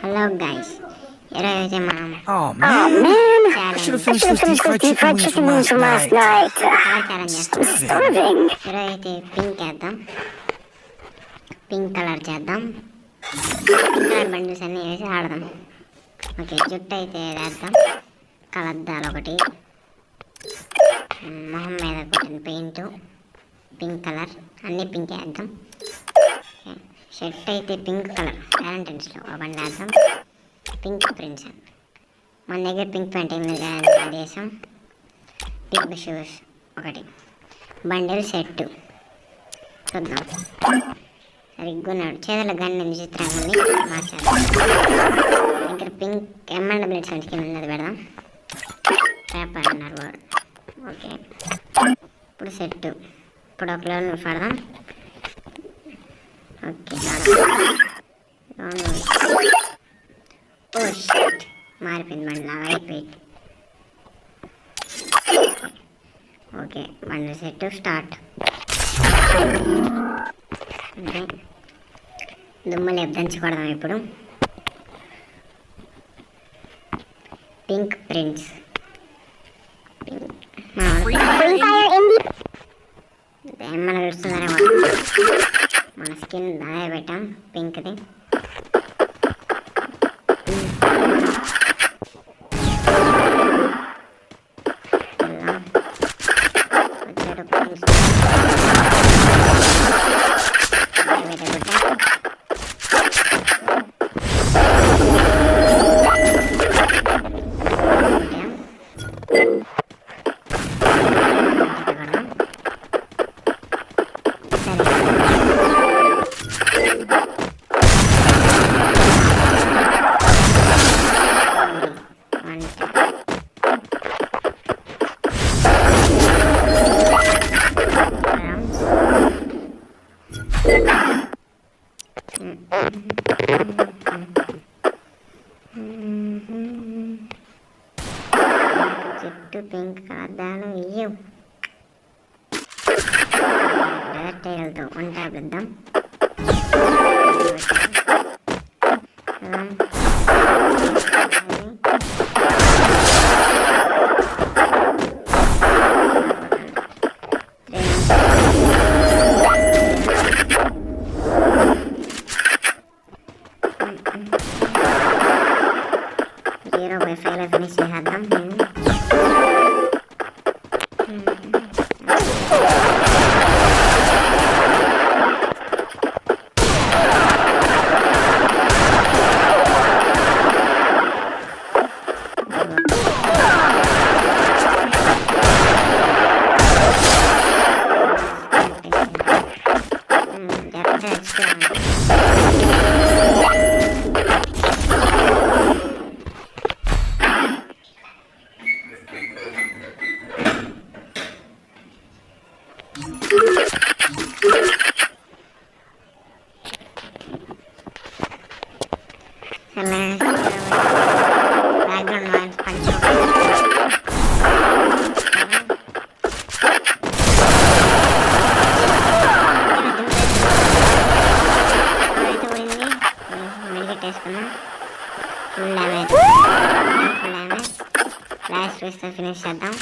Hello guys, ఈరోజైతే మనం Oh man, I should have finished those deep fried chicken wings from last night. Challenge చేస్తాం. Starving. ఈరోజైతే pink వేద్దాం, pink colour చేద్దాం, pink colour bundles అన్నీ వేసి ఆడదాం. ఓకే, జుట్టు అయితే వేద్దాం, కలద్దాలు ఒకటి, మొహం మీద కొట్టిన పెయింట్ పింక్ కలర్, అన్నీ పింక్ వేద్దాం. షర్ట్ అయితే పింక్ కలర్ వ్యాలంటైన్స్లో బండి వేద్దాం. పింక్ ప్రింట్స్, మన దగ్గర పింక్ ప్యాంట్ ఏం వేసాం. పింక్ షూస్ ఒకటి, బండిల్ సెట్ చూద్దాం. సరిగ్గా ఉన్నాడు, చేతుల గన్ను విచిత్రంగా ఉంది, మార్చేద్దాం. దగ్గర పింక్ M&W సంచికి ఉన్నది పెడదాం. పేపర్ అన్నారు వాడు. ఓకే, ఇప్పుడు సెట్, ఇప్పుడు ఒక లెవెల్ పడదాం. ఓకే, మారిపోయింది బండి లాగా అయిపోయింది. ఓకే, బండి సెట్ స్టార్ట్. ఓకే, దుమ్మలు దంచుకోవడం. ఇప్పుడు పింక్ ప్రింట్స్, ఏమన్నా తెలుస్తుందనే మన స్కిన్ అదే పెట్టాం పింక్ది. చెట్టు పింక్ కలర్దాలు ఇయ్యు టైల్తో వంట పెద్దాం. జీరో బై 5 ఫినిష్ చేసేద్దాం. బ్యాక్గ్రౌండ్ నాయిస్ పంచు అయితే పోయింది. మెడికెట్ వేసుకున్నాం. ఫుల్ డ్యామేజ్, లాస్ట్ వేస్తే ఫినిష్ చేద్దాం.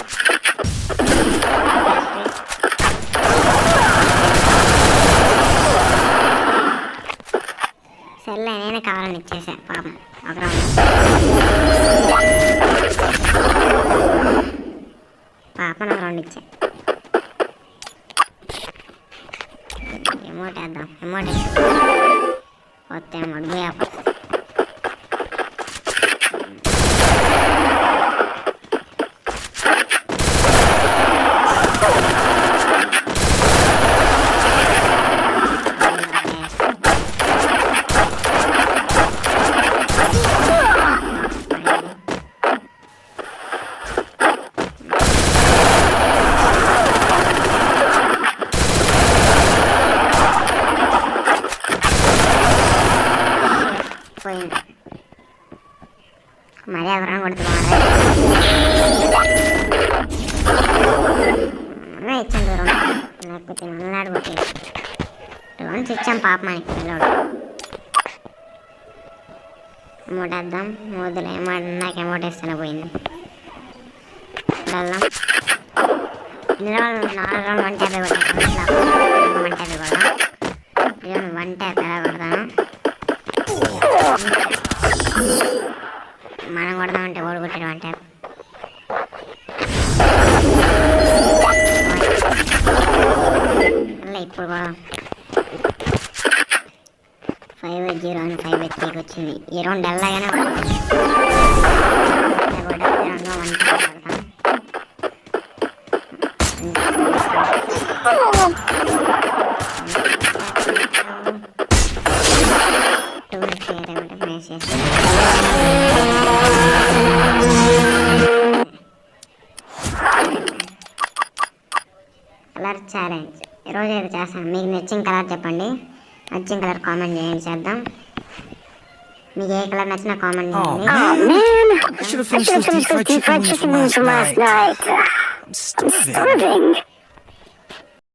సర్లే, నేనే కావాలని ఇచ్చేసా పాపం. ఒక రౌండ్ పాపం ఒక రౌండ్ ఇచ్చా. ఎమోట్ వేద్దాం, ఎమోట్ వస్తే ఎమోట్ పోయాప. పోయింది, మరీ ఎవరైనా కొడుతున్నారా ఇచ్చాను దూరం, లేకపోతే నన్నాడు కొట్టేది. లోన్స్ ఇచ్చాం పాపం అని పిల్లడు. అమౌంట్ వేద్దాం. వద్దులే నాకు అమౌంట్ వేస్తేనే పోయింది. ఇప్పుడు వెళ్దాం. ఇందులో 4 రౌండ్ 150 కొట్టాను. 150 కొడదాం. 150 ఎలా కొడతాను. మనం కొడదామంటే ఓడి కొట్టాడు 150. మళ్ళీ ఇప్పుడు కొడదాం. 5-0 అని 5-3 వచ్చింది. ఈ రౌండ్ వెళ్ళగానే కలర్ ఛాలెంజ్ ఈరోజు అయితే చేస్తాను. మీకు నచ్చిన కలర్ చెప్పండి. నచ్చిన కలర్ కామెంట్ చేయండి. చేద్దాం. మీకు ఏ కలర్ నచ్చినా కామెంట్ చేయండి. I should have finished those deep fried chicken wings from last night. I'm starving.